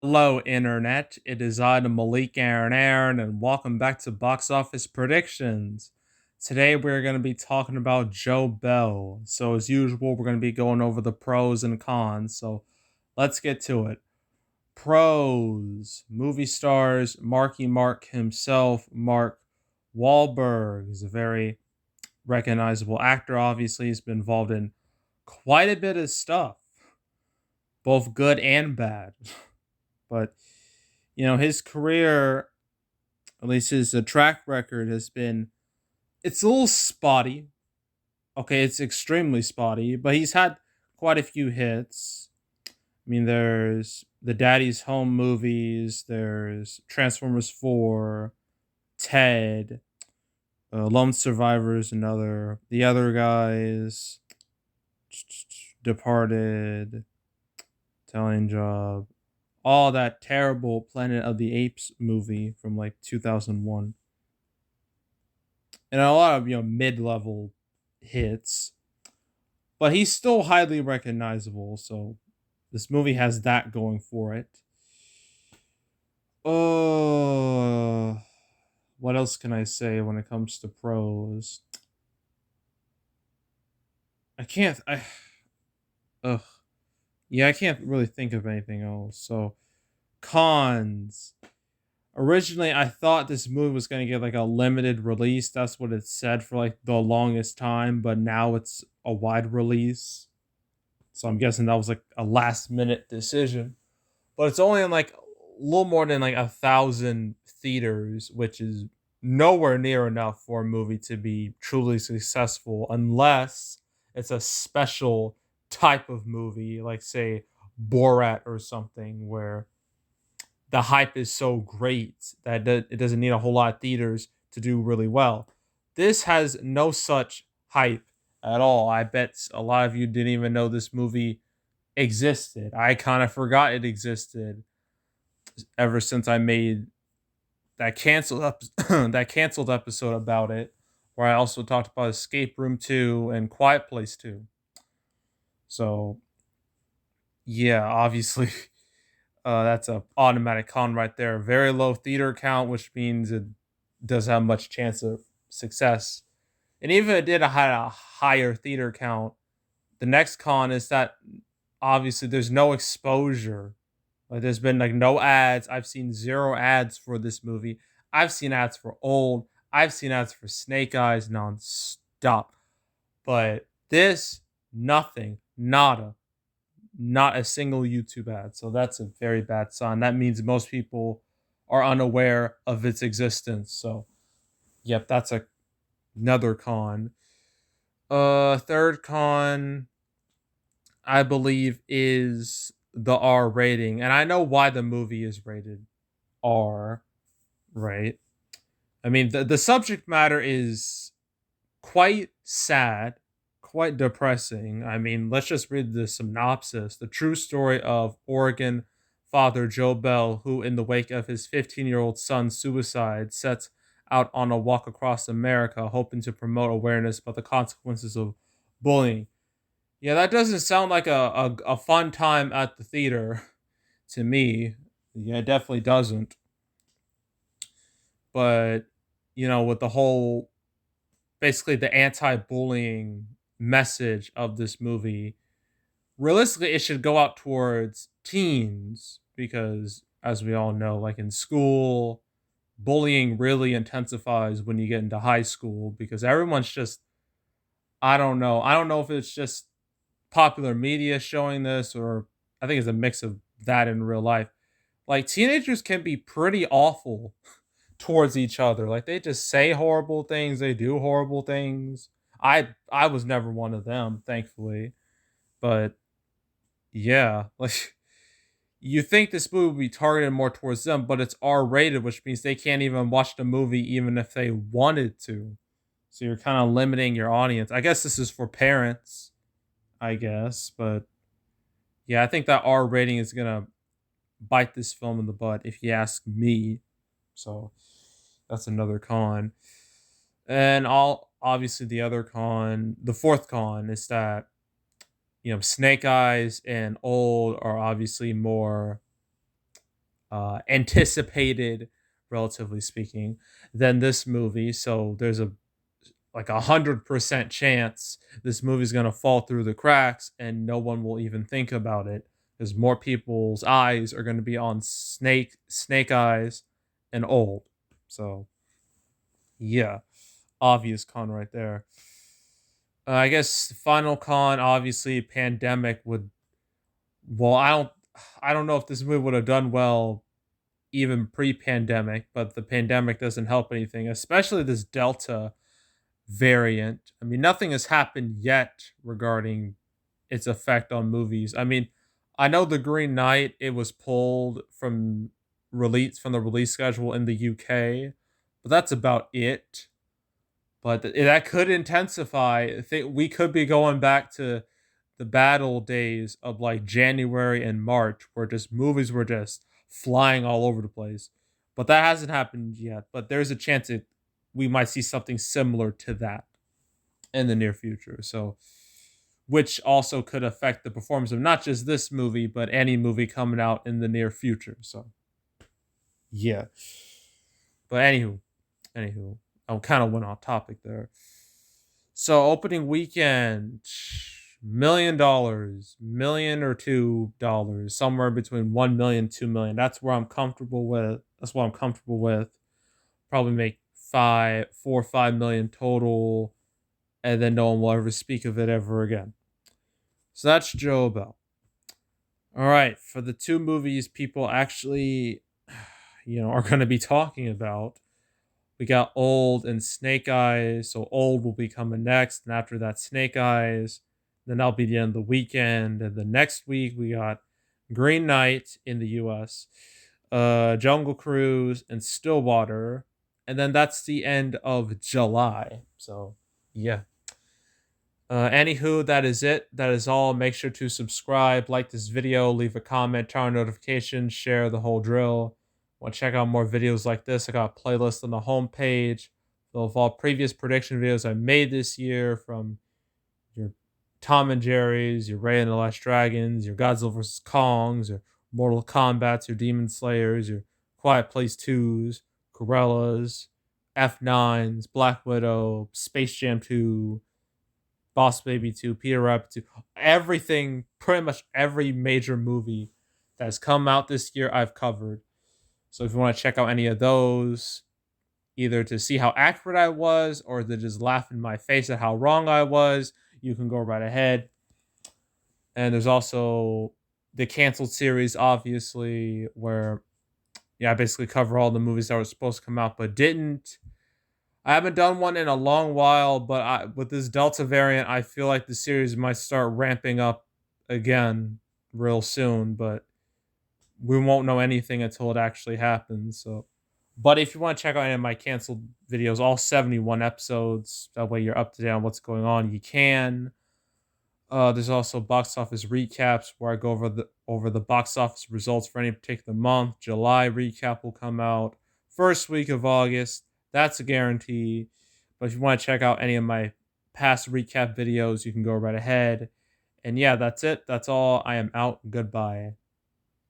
Hello, Internet. It is I, the Malik Aaron, and welcome back to Box Office Predictions. Today, we're going to be talking about Joe Bell. So, as usual, we're going to be going over the pros and cons. So, let's get to it. Pros movie stars Marky Mark himself, Mark Wahlberg, is a very recognizable actor. Obviously, he's been involved in quite a bit of stuff, both good and bad. But his career, at least his track record, has been it's a little spotty. Okay, it's extremely spotty, but he's had quite a few hits. I mean, there's the Daddy's Home movies, there's Transformers 4, Ted, Lone Survivors, another, the other guys, Departed, Italian Job, all that terrible Planet of the Apes movie from like 2001, and a lot of mid-level hits, but he's still highly recognizable. So this movie has that going for it. Uh, what else can I say when it comes to pros? I can't. Ugh. Yeah, I can't really think of anything else. So cons. Originally, I thought this movie was going to get like a limited release. That's what it said for like the longest time, but now it's a wide release. So I'm guessing that was like a last minute decision. But it's only in like a little more than like 1,000 theaters, which is nowhere near enough for a movie to be truly successful unless it's a special type of movie, like say Borat or something, where the hype is so great that it doesn't need a whole lot of theaters to do really well. This has no such hype at all. I bet a lot of you didn't even know this movie existed. I kind of forgot it existed ever since I made that that canceled episode about it, where I also talked about Escape Room 2 and Quiet Place 2. So yeah, obviously, that's a automatic con right there. Very low theater count, which means it doesn't have much chance of success. And even if it did had a higher theater count, the next con is that obviously there's no exposure. Like there's been like no ads. I've seen zero ads for this movie. I've seen ads for Old. I've seen ads for Snake Eyes nonstop. But this, nothing, nada, not a single YouTube ad. So that's a very bad sign. That means most people are unaware of its existence. So, yep, that's another con. Third con, I believe, is the R rating, and I know why the movie is rated R. Right? I mean, the subject matter is quite sad, quite depressing. I mean, let's just read the synopsis. The true story of Oregon father Joe Bell, who, in the wake of his 15-year-old son's suicide, sets out on a walk across America, hoping to promote awareness about the consequences of bullying. Yeah, that doesn't sound like a fun time at the theater to me. Yeah, it definitely doesn't. But, with the whole basically the anti-bullying message of this movie, realistically it should go out towards teens because as we all know, like in school, bullying really intensifies when you get into high school because everyone's just I don't know. I don't know if it's just popular media showing this or I think it's a mix of that in real life. Like teenagers can be pretty awful towards each other. Like they just say horrible things, they do horrible things. I was never one of them, thankfully. But yeah, like you think this movie would be targeted more towards them, but it's R rated, which means they can't even watch the movie even if they wanted to. So you're kind of limiting your audience. I guess this is for parents, I guess, but yeah, I think that R rating is gonna bite this film in the butt if you ask me. So that's another con. And all obviously the other con, the fourth con is that Snake Eyes and Old are obviously more anticipated, relatively speaking, than this movie. So there's a like 100% chance this movie's gonna fall through the cracks and no one will even think about it because more people's eyes are gonna be on Snake Eyes and Old. So yeah, obvious con right there. I guess final con, obviously, pandemic would. Well, I don't know if this movie would have done well even pre-pandemic, but the pandemic doesn't help anything, especially this Delta variant. I mean, nothing has happened yet regarding its effect on movies. I mean, I know The Green Knight, it was pulled from the release schedule in the UK, but that's about it. But that could intensify. I think we could be going back to the battle days of like January and March, where just movies were just flying all over the place. But that hasn't happened yet. But there's a chance we might see something similar to that in the near future. So, which also could affect the performance of not just this movie, but any movie coming out in the near future. So, yeah. But anywho, I kind of went off topic there. So opening weekend, $1 million, million or $2, somewhere between 1 million, 2 million. That's where I'm comfortable with. That's what I'm comfortable with. Probably make 4 or 5 million total, and then no one will ever speak of it ever again. So that's Joe Bell. All right, for the two movies people actually, are going to be talking about, we got Old and Snake Eyes. So Old will be coming next, and after that, Snake Eyes. Then that'll be the end of the weekend. And the next week we got Green Knight in the US, Jungle Cruise, and Stillwater. And then that's the end of July. So yeah. Anywho, that is it. That is all. Make sure to subscribe, like this video, leave a comment, turn on notifications, share the whole drill. Want to check out more videos like this? I got a playlist on the homepage of all previous prediction videos I made this year, from your Tom and Jerry's, your Ray and the Last Dragons, your Godzilla vs. Kongs, your Mortal Kombats, your Demon Slayers, your Quiet Place 2s, Corellas, F9s, Black Widow, Space Jam 2, Boss Baby 2, Peter Rabbit 2, everything, pretty much every major movie that has come out this year I've covered. So if you want to check out any of those, either to see how accurate I was or to just laugh in my face at how wrong I was, you can go right ahead. And there's also the canceled series, obviously, where I basically cover all the movies that were supposed to come out but didn't. I haven't done one in a long while, but with this Delta variant, I feel like the series might start ramping up again real soon, but we won't know anything until it actually happens. So, but if you want to check out any of my canceled videos, all 71 episodes, that way you're up to date on what's going on, you can. There's also box office recaps where I go over the box office results for any particular month. July recap will come out first week of August. That's a guarantee. But if you want to check out any of my past recap videos, you can go right ahead. And yeah, that's it. That's all. I am out. Goodbye.